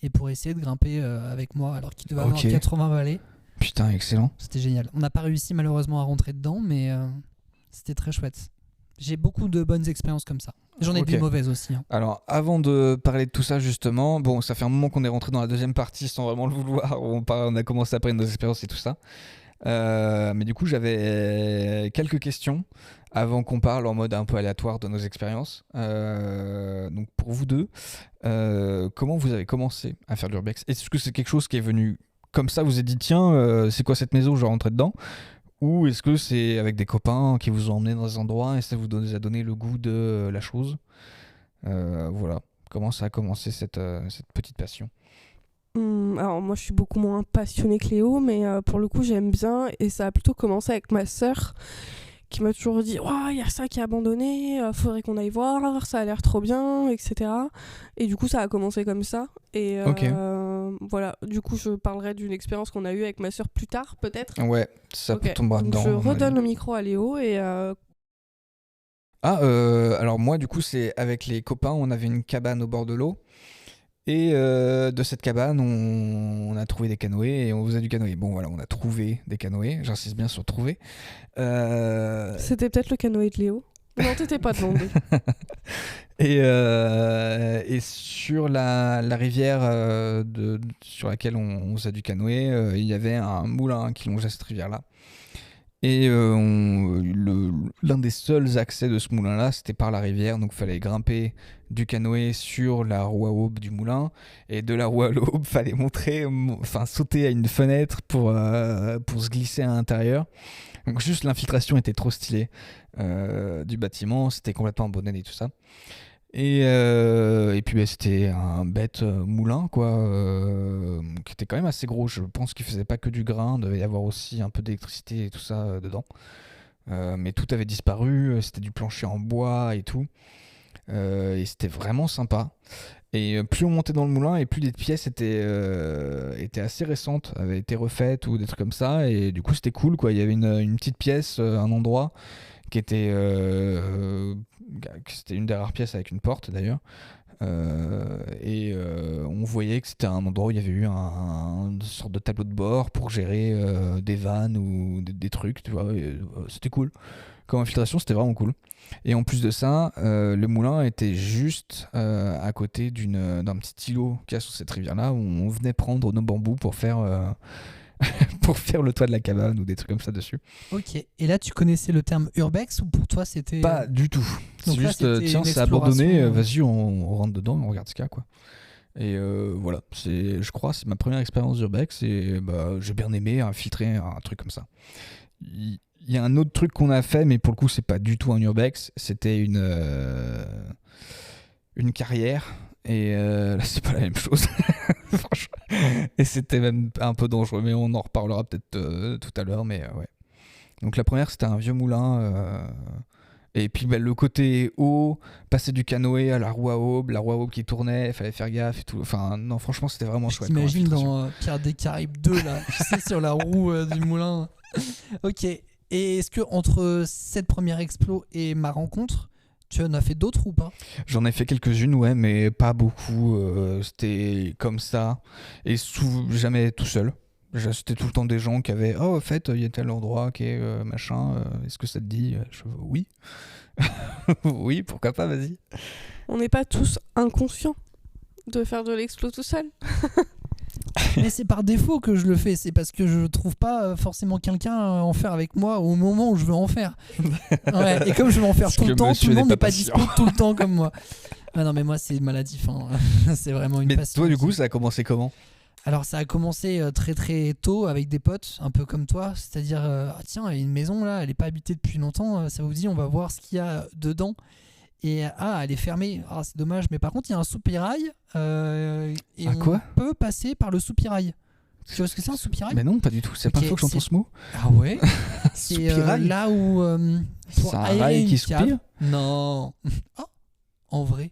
et pour essayer de grimper avec moi alors qu'il devait avoir 80 balais. Putain, excellent. C'était génial. On n'a pas réussi malheureusement à rentrer dedans, mais c'était très chouette. J'ai beaucoup de bonnes expériences comme ça. J'en ai des mauvaises aussi. Alors, avant de parler de tout ça, justement, bon, ça fait un moment qu'on est rentré dans la deuxième partie sans vraiment le vouloir. On a commencé à parler de nos expériences et tout ça. Mais du coup, j'avais quelques questions avant qu'on parle en mode un peu aléatoire de nos expériences. Donc pour vous deux, comment vous avez commencé à faire de l'urbex? Est-ce que c'est quelque chose qui est venu comme ça, vous avez dit tiens, c'est quoi cette maison, je vais rentrer dedans? Ou est-ce que c'est avec des copains qui vous ont emmené dans des endroits et ça vous a donné le goût de la chose? Voilà, comment ça a commencé cette petite passion? Alors moi je suis beaucoup moins passionnée que Léo, mais pour le coup j'aime bien et ça a plutôt commencé avec ma sœur qui m'a toujours dit «Oh, il y a ça qui est abandonné, faudrait qu'on aille voir, ça a l'air trop bien, etc.» Et du coup ça a commencé comme ça. Et Ok. voilà, du coup je parlerai d'une expérience qu'on a eue avec ma sœur plus tard peut-être. Ouais, ça Ok, tombera donc dedans. je à mon redonne avis. le micro à Léo et Alors moi du coup c'est avec les copains, on avait une cabane au bord de l'eau. Et de cette cabane, on a trouvé des canoës et on faisait du canoë. Bon voilà, on a trouvé des canoës, j'insiste bien sur trouver. c'était peut-être le canoë de Léo. Non, t'étais pas devant lui. Et sur la rivière sur laquelle on faisait du canoë, il y avait un moulin qui longeait cette rivière-là. Et l'un des seuls accès de ce moulin-là, c'était par la rivière, donc il fallait grimper du canoë sur la roue à aube du moulin, et de la roue à l'aube, fallait sauter à une fenêtre pour se glisser à l'intérieur. Donc juste l'infiltration était trop stylée du bâtiment, c'était complètement abandonné et tout ça. Et puis c'était un bête moulin quoi, qui était quand même assez gros. Je pense qu'il faisait pas que du grain, il devait y avoir aussi un peu d'électricité et tout ça dedans. Mais tout avait disparu, c'était du plancher en bois et tout. Et c'était vraiment sympa. Et plus on montait dans le moulin et plus les pièces étaient assez récentes, avaient été refaites ou des trucs comme ça. Et du coup c'était cool quoi. Il y avait une petite pièce, un endroit qui était c'était une des rares pièces avec une porte d'ailleurs. On voyait que c'était un endroit où il y avait eu une sorte de tableau de bord pour gérer des vannes ou des trucs, tu vois. C'était cool. Comme infiltration, c'était vraiment cool. Et en plus de ça, le moulin était juste à côté d'un petit îlot qu'il y a sur cette rivière-là où on venait prendre nos bambous pour faire le toit de la cabane ou des trucs comme ça dessus. Ok. Et là, tu connaissais le terme urbex ou pour toi c'était Pas du tout. C'est Donc là, juste, c'était tiens, une c'est abandonné, exploration, vas-y, on rentre dedans et on regarde ce qu'il y a, quoi. Et voilà, je crois, c'est ma première expérience d'urbex et j'ai bien aimé infiltrer un truc comme ça. Il y a un autre truc qu'on a fait, mais pour le coup, c'est pas du tout un urbex, c'était une carrière. Et là, c'est pas la même chose. Franchement. Et c'était même un peu dangereux, mais on en reparlera peut-être tout à l'heure. Mais ouais. Donc la première, c'était un vieux moulin. Et puis le côté haut, passer du canoë à la roue à aube qui tournait, il fallait faire gaffe et tout. Enfin, non, franchement, c'était vraiment Je chouette. t'imagine comme infiltration. dans Pirates des Caraïbes 2, là, tu sais, sur la roue du moulin. Ok. Et est-ce que entre cette première explo et ma rencontre, tu en as fait d'autres ou pas? J'en ai fait quelques-unes, ouais, mais pas beaucoup. C'était comme ça. Et jamais tout seul. C'était tout le temps des gens qui avaient «Oh, en fait, il y a tel endroit qui est machin, est-ce que ça te dit?» Oui. Oui, pourquoi pas, vas-y. on n'est pas tous inconscients de faire de l'explo tout seul. Mais c'est par défaut que je le fais, c'est parce que je trouve pas forcément quelqu'un à en faire avec moi au moment où je veux en faire. Ouais, et comme je veux en faire Parce tout que le temps, monsieur tout le monde n'est n'est pas pas patient. dispo tout le temps comme moi. Ah non, mais moi c'est maladif, hein. C'est vraiment une Mais passion. toi, du coup, ça a commencé comment? Alors ça a commencé très très tôt avec des potes, un peu comme toi, c'est-à-dire ah, tiens, il y a une maison là, elle est pas habitée depuis longtemps, ça vous dit on va voir ce qu'il y a dedans. Et elle est fermée, ah, c'est dommage, mais par contre il y a un soupirail et Ah, on quoi peut passer par le soupirail. Tu vois ce que c'est un soupirail? Mais non, pas du tout. C'est pas Ok, une fois que j'entends c'est- ce mot. Ah ouais. C'est Soupirail. là où pour C'est un aérer rail une qui cave- soupire. Non. Ah, en vrai.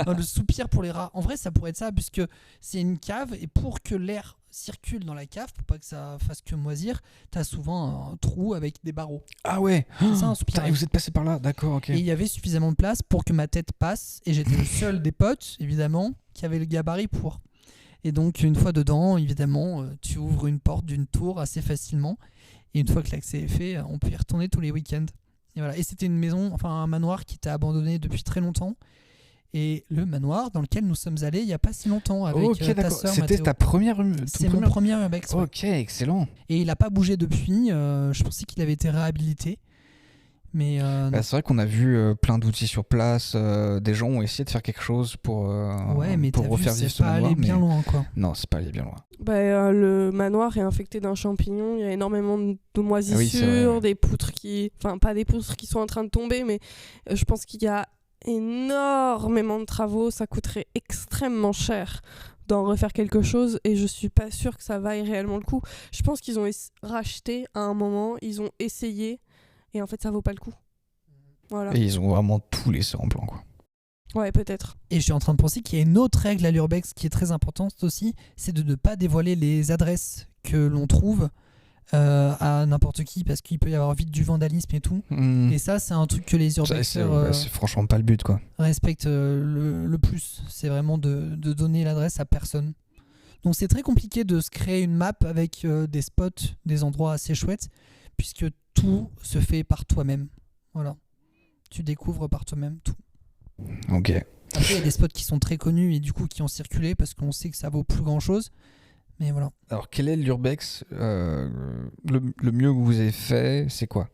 Non, le soupir pour les rats. En vrai, ça pourrait être ça, puisque c'est une cave, et pour que l'air circule dans la cave, pour pas que ça fasse que moisir, t'as souvent un trou avec des barreaux. Ah ouais. C'est ça un Putain, soupirail. et vous êtes passé par là, d'accord, ok. Et il y avait suffisamment de place pour que ma tête passe, et j'étais le seul des potes, évidemment, qui avait le gabarit pour. Et donc, une fois dedans, évidemment, tu ouvres une porte d'une tour assez facilement, et une fois que l'accès est fait, on peut y retourner tous les week-ends. Et voilà. Et c'était une maison, enfin un manoir qui était abandonné depuis très longtemps. Et le manoir dans lequel nous sommes allés il n'y a pas si longtemps avec Ok, ta d'accord. sœur C'était Mathéo. ta première. C'est mon premier urbex. Ouais. Ok, excellent. Et il n'a pas bougé depuis. Je pensais qu'il avait été réhabilité. Mais non. Bah, c'est vrai qu'on a vu plein d'outils sur place. Des gens ont essayé de faire quelque chose pour Ouais, mais pour t'as vu, refaire vivre c'est ce pas manoir. allé bien mais- loin, quoi. Non, c'est pas allé bien loin. Le manoir est infecté d'un champignon. Il y a énormément de moisissures, Ah oui, c'est vrai. des poutres qui. Enfin, pas des poutres qui sont en train de tomber, mais je pense qu'il y a énormément de travaux. Ça coûterait extrêmement cher d'en refaire quelque chose et je suis pas sûre que ça vaille réellement le coup. Je pense qu'ils ont racheté à un moment, ils ont essayé et en fait, ça vaut pas le coup. Voilà. Et ils ont vraiment tout laissé en plan, quoi. Ouais, peut-être. Et je suis en train de penser qu'il y a une autre règle à l'urbex qui est très importante aussi, c'est de ne pas dévoiler les adresses que l'on trouve à n'importe qui, parce qu'il peut y avoir vite du vandalisme et tout. Hmm. Et ça, c'est un truc que les Ça, urbexers c'est franchement pas le but, quoi. respectent le plus. C'est vraiment de donner l'adresse à personne. Donc c'est très compliqué de se créer une map avec des spots, des endroits assez chouettes, puisque tout se fait par toi-même. Voilà. Tu découvres par toi-même tout. Ok. Après, il y a des spots qui sont très connus et du coup qui ont circulé parce qu'on sait que ça vaut plus grand-chose. Mais voilà. Alors, quel est l'urbex le mieux que vous ayez fait, c'est quoi?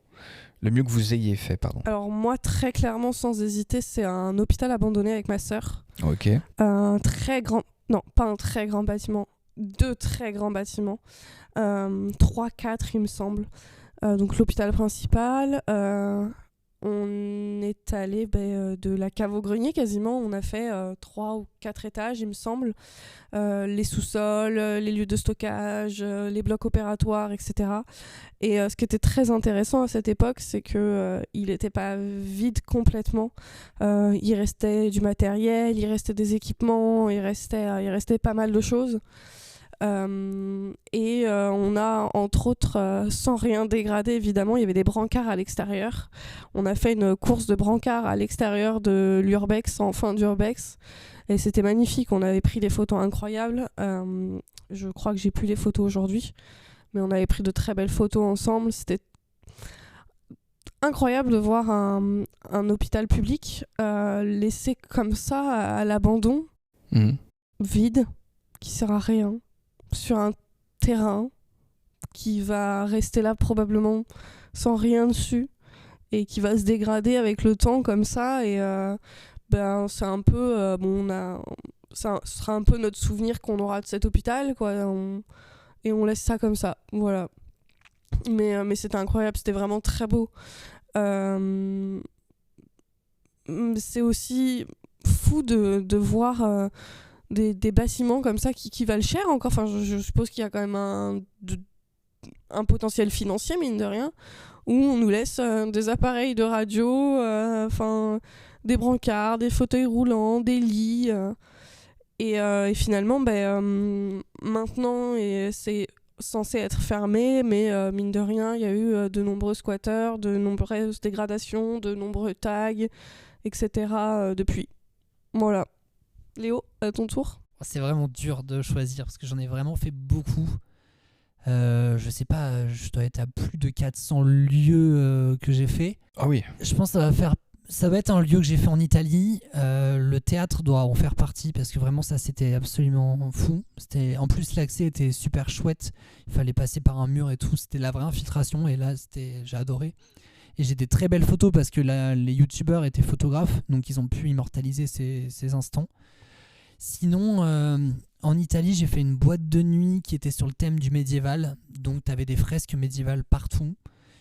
Le mieux que vous ayez fait, pardon. Alors moi, très clairement, sans hésiter, c'est un hôpital abandonné avec ma sœur. Ok. Un très grand... Non, pas un très grand bâtiment. 2 très grands bâtiments. 3, 4, il me semble. Donc l'hôpital principal. On est allé de la cave au grenier quasiment. On a fait 3 ou 4 étages, il me semble. Les sous-sols, les lieux de stockage, les blocs opératoires, etc. Et ce qui était très intéressant à cette époque, c'est qu'il n'était pas vide complètement. Il restait du matériel, il restait des équipements, il restait pas mal de choses. On a entre autres, sans rien dégrader évidemment, il y avait des brancards à l'extérieur. On a fait une course de brancards à l'extérieur de l'urbex, en fin d'urbex, et c'était magnifique. On avait pris des photos incroyables. Je crois que j'ai plus les photos aujourd'hui, mais on avait pris de très belles photos ensemble. C'était incroyable de voir un hôpital public laissé comme ça à l'abandon, vide, qui sert à rien, sur un terrain qui va rester là probablement sans rien dessus et qui va se dégrader avec le temps comme ça. Et c'est un peu ça sera un peu notre souvenir qu'on aura de cet hôpital, quoi. Et on laisse ça comme ça, voilà. Mais c'était incroyable, c'était vraiment très beau. C'est aussi fou de voir des bâtiments comme ça qui valent cher encore. Enfin, je suppose qu'il y a quand même un potentiel financier, mine de rien, où on nous laisse des appareils de radio, des brancards, des fauteuils roulants, des lits. Et finalement, maintenant, c'est censé être fermé, mais mine de rien, il y a eu de nombreux squatteurs, de nombreuses dégradations, de nombreux tags, etc. Depuis. Voilà. Léo, à ton tour. C'est vraiment dur de choisir parce que j'en ai vraiment fait beaucoup. Je sais pas, je dois être à plus de 400 lieux que j'ai fait. Ah oui. Je pense que ça va être un lieu que j'ai fait en Italie. Le théâtre doit en faire partie parce que vraiment ça c'était absolument fou. En plus l'accès était super chouette. Il fallait passer par un mur et tout. C'était la vraie infiltration et là j'ai adoré. Et j'ai des très belles photos parce que les youtubeurs étaient photographes, donc ils ont pu immortaliser ces instants. Sinon, en Italie, j'ai fait une boîte de nuit qui était sur le thème du médiéval. Donc, tu avais des fresques médiévales partout.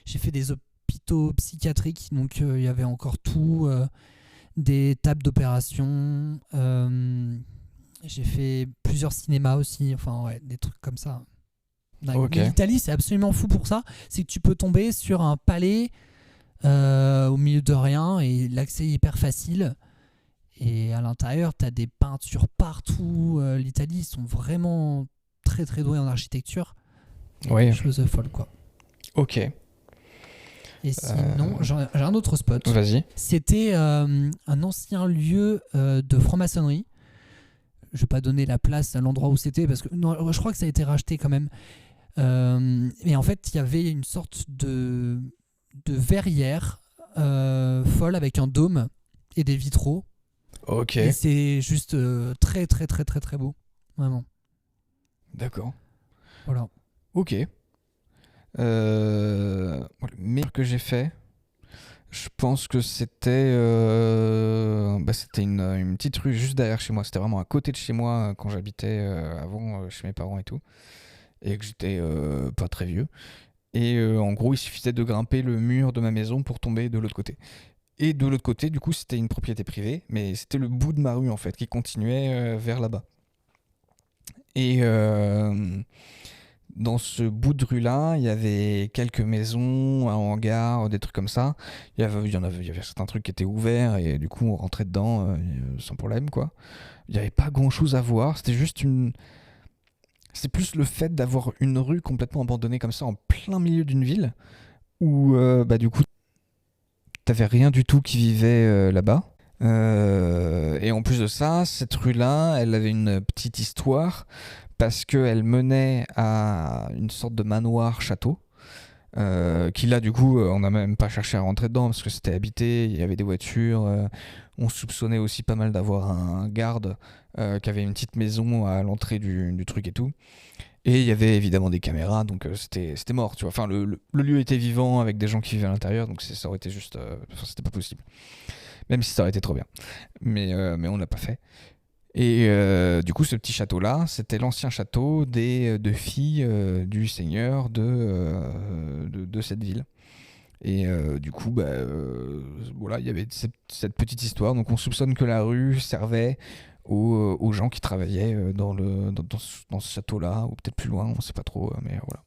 J'ai fait des hôpitaux psychiatriques. Donc, il y avait encore tout. Des tables d'opération. J'ai fait plusieurs cinémas aussi. Enfin, ouais, des trucs comme ça. Ok. L'Italie, c'est absolument fou pour ça. C'est que tu peux tomber sur un palais au milieu de rien et l'accès est hyper facile. Et à l'intérieur, tu as des peintures partout. L'Italie, ils sont vraiment très très doués en architecture. Oui. Chose folle, quoi. Ok. Et sinon, j'ai un autre spot. Vas-y. C'était un ancien lieu de franc-maçonnerie. Je vais pas donner la place à l'endroit où c'était parce que non, je crois que ça a été racheté quand même. Et en fait, il y avait une sorte de verrière folle avec un dôme et des vitraux. Ok, Et c'est juste très très très très très beau. Vraiment. d'accord. Voilà. Ok. Le meilleur que j'ai fait, je pense que c'était une petite rue juste derrière chez moi. C'était vraiment à côté de chez moi quand j'habitais avant chez mes parents et tout. Et que j'étais pas très vieux. Et en gros, il suffisait de grimper le mur de ma maison pour tomber de l'autre côté. Et de l'autre côté, du coup, c'était une propriété privée, mais c'était le bout de ma rue en fait qui continuait vers là-bas. Et dans ce bout de rue-là, il y avait quelques maisons, un hangar, des trucs comme ça. Il y avait certains trucs qui étaient ouverts et du coup on rentrait dedans sans problème quoi. Il n'y avait pas grand-chose à voir. C'est plus le fait d'avoir une rue complètement abandonnée comme ça en plein milieu d'une ville où du coup t'avais rien du tout qui vivait là-bas. Et en plus de ça, cette rue-là, elle avait une petite histoire parce qu'elle menait à une sorte de manoir château. Qui là du coup on n'a même pas cherché à rentrer dedans parce que c'était habité, il y avait des voitures, on soupçonnait aussi pas mal d'avoir un garde qui avait une petite maison à l'entrée du truc et tout. Et il y avait évidemment des caméras, donc c'était mort, tu vois. Enfin, le lieu était vivant avec des gens qui vivaient à l'intérieur, donc ça aurait été juste. Enfin, c'était pas possible. Même si ça aurait été trop bien. Mais on l'a pas fait. Et du coup, ce petit château-là, c'était l'ancien château des deux filles du seigneur de cette ville. Et du coup, voilà, il y avait cette petite histoire. Donc on soupçonne que la rue servait aux gens qui travaillaient dans ce château-là, ou peut-être plus loin, on sait pas trop, mais voilà.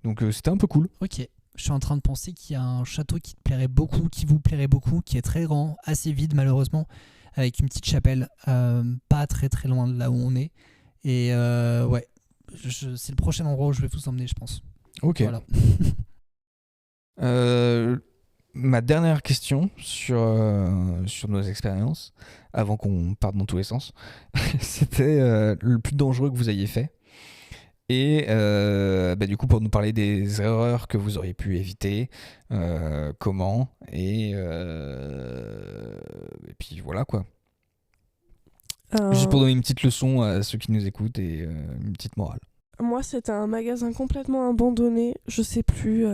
Donc c'était un peu cool. Ok. Je suis en train de penser qu'il y a un château qui te plairait beaucoup, qui vous plairait beaucoup, qui est très grand, assez vide malheureusement, avec une petite chapelle, pas très très loin de là où on est. Et ouais, c'est le prochain endroit où je vais vous emmener, je pense. Ok. Voilà. Ma dernière question sur nos expériences, avant qu'on parte dans tous les sens, c'était le plus dangereux que vous ayez fait. Et du coup, pour nous parler des erreurs que vous auriez pu éviter, comment, et puis voilà quoi. Juste pour donner une petite leçon à ceux qui nous écoutent et une petite morale. Moi, c'était un magasin complètement abandonné, je sais plus,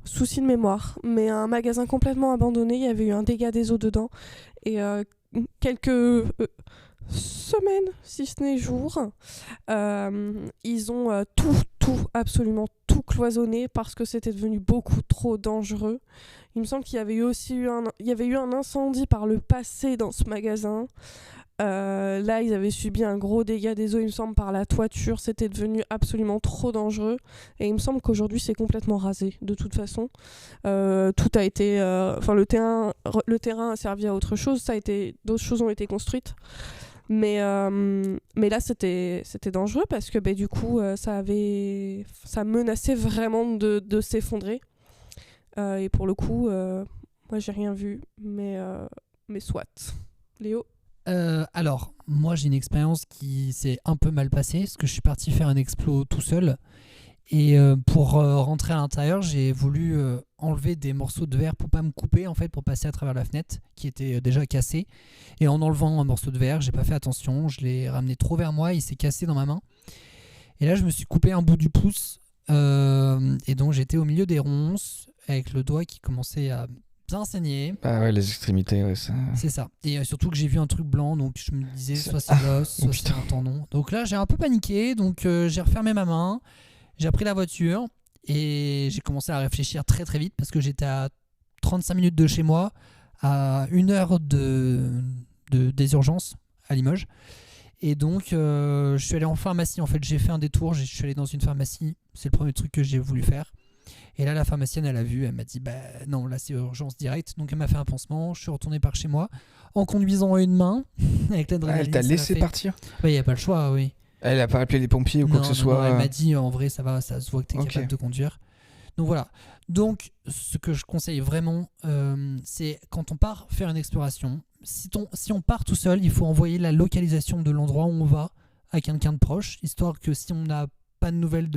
souci de mémoire, mais un magasin complètement abandonné, il y avait eu un dégât des eaux dedans, et quelques semaines, si ce n'est jours, ils ont absolument tout cloisonné parce que c'était devenu beaucoup trop dangereux. Il me semble qu'il y avait eu un incendie par le passé dans ce magasin. Là, ils avaient subi un gros dégât des eaux, il me semble, par la toiture. C'était devenu absolument trop dangereux. Et il me semble qu'aujourd'hui, c'est complètement rasé, de toute façon. Tout a été... le terrain a servi à autre chose. D'autres choses ont été construites. Mais là, c'était dangereux parce que du coup, ça menaçait vraiment de s'effondrer. Et pour le coup, moi, j'ai rien vu. Mais soit. Léo? Alors, moi j'ai une expérience qui s'est un peu mal passée parce que je suis parti faire un explo tout seul et pour rentrer à l'intérieur j'ai voulu enlever des morceaux de verre pour pas me couper en fait, pour passer à travers la fenêtre qui était déjà cassée, et en enlevant un morceau de verre j'ai pas fait attention, je l'ai ramené trop vers moi, il s'est cassé dans ma main et là je me suis coupé un bout du pouce et donc j'étais au milieu des ronces avec le doigt qui commençait à bien saigné. Ah ouais, les extrémités, ouais, ça... C'est ça. Et surtout que j'ai vu un truc blanc, donc je me disais soit c'est l'os, soit c'est un tendon. Donc là, j'ai un peu paniqué, donc j'ai refermé ma main, j'ai pris la voiture et j'ai commencé à réfléchir très très vite parce que j'étais à 35 minutes de chez moi, à 1 heure des urgences à Limoges. Et donc, je suis allé en pharmacie. En fait, j'ai fait un détour, je suis allé dans une pharmacie. C'est le premier truc que j'ai voulu faire. Et là, la pharmacienne, elle a vu, elle m'a dit non, là c'est urgence directe. Donc elle m'a fait un pansement, je suis retourné par chez moi en conduisant à une main avec l'adrénaline. Elle t'a laissé partir? Oui, il n'y a pas le choix, oui. Elle a pas appelé les pompiers ou quoi que ce soit? Non, elle m'a dit en vrai, ça va, ça se voit que tu es capable de conduire. Donc voilà. Donc ce que je conseille vraiment, c'est quand on part faire une exploration, si on part tout seul, il faut envoyer la localisation de l'endroit où on va à quelqu'un de proche, histoire que si on n'a pas de nouvelles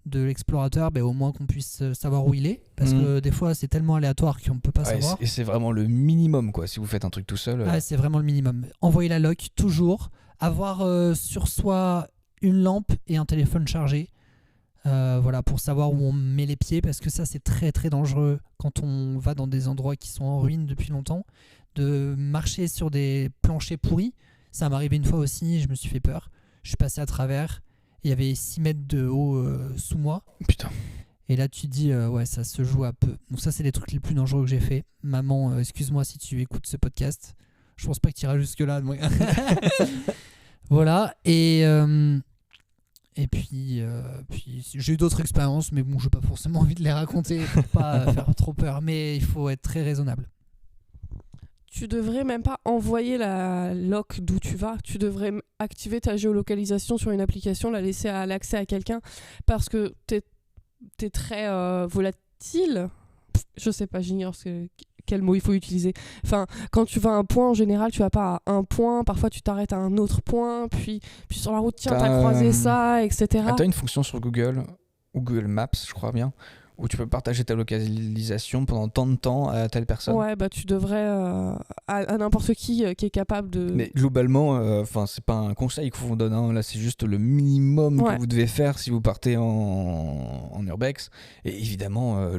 de l'explorateur, au moins qu'on puisse savoir où il est. Parce que des fois, c'est tellement aléatoire qu'on ne peut pas savoir. Et c'est vraiment le minimum, quoi. Si vous faites un truc tout seul. Ouais, c'est vraiment le minimum. Envoyer la loc, toujours. Avoir sur soi une lampe et un téléphone chargé. Voilà, pour savoir où on met les pieds, parce que ça, c'est très très dangereux quand on va dans des endroits qui sont en ruine depuis longtemps. De marcher sur des planchers pourris. Ça m'est arrivé une fois aussi, je me suis fait peur. Je suis passé à travers. Il y avait 6 mètres de haut sous moi. Putain. Et là, tu te dis, ouais, ça se joue à peu. Donc ça, c'est les trucs les plus dangereux que j'ai fait. Maman, excuse-moi si tu écoutes ce podcast. Je pense pas que tu iras jusque-là. Voilà. Et puis j'ai eu d'autres expériences, mais bon, j'ai pas forcément envie de les raconter pour pas faire trop peur. Mais il faut être très raisonnable. Tu devrais même pas envoyer la loc d'où tu vas. Tu devrais activer ta géolocalisation sur une application, la laisser à l'accès à quelqu'un, parce que t'es très volatile. Je sais pas, j'ignore quel mot il faut utiliser. Enfin, quand tu vas à un point, en général, tu vas pas à un point. Parfois, tu t'arrêtes à un autre point. Puis sur la route, tiens, t'as croisé ça, etc. T'as une fonction sur Google, ou Google Maps, je crois bien, où tu peux partager ta localisation pendant tant de temps à telle personne. Ouais, tu devrais à n'importe qui est capable de... Mais globalement, c'est pas un conseil qu'on vous donne, hein. Là c'est juste le minimum que vous devez faire si vous partez en urbex. Et évidemment,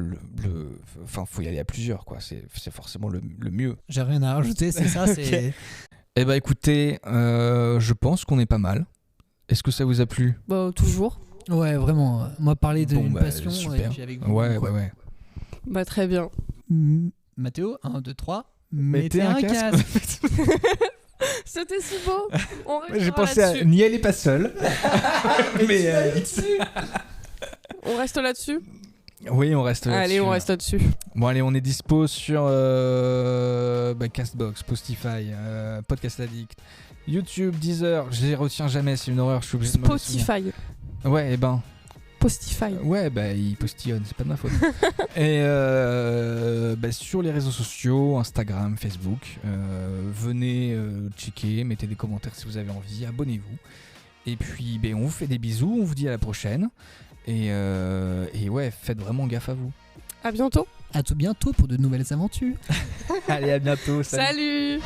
faut y aller à plusieurs, quoi. C'est forcément le mieux. J'ai rien à rajouter, c'est ça. Okay. Eh ben écoutez, je pense qu'on est pas mal. Est-ce que ça vous a plu ? Toujours. Ouais, vraiment. Moi, parler d'une passion, super. Et puis avec vous. Ouais. Très bien. Mathéo, 1, 2, 3. Mettez un casque. C'était si beau. J'ai pensé à n'y aller pas seul. Mais on reste là-dessus. Oui, on reste là-dessus. Allez, on reste là-dessus. Bon, allez, on est dispo sur Castbox, Spotify, Podcast Addict, YouTube, Deezer. Je les retiens jamais, c'est une horreur. Je suis obligé de me Spotify. Ouais, Postify. Ouais, il postillonne, c'est pas de ma faute. Et sur les réseaux sociaux, Instagram, Facebook, venez checker, mettez des commentaires si vous avez envie, abonnez-vous. Et puis, on vous fait des bisous, on vous dit à la prochaine. Et ouais, faites vraiment gaffe à vous. À bientôt. À tout bientôt pour de nouvelles aventures. Allez, à bientôt. Salut.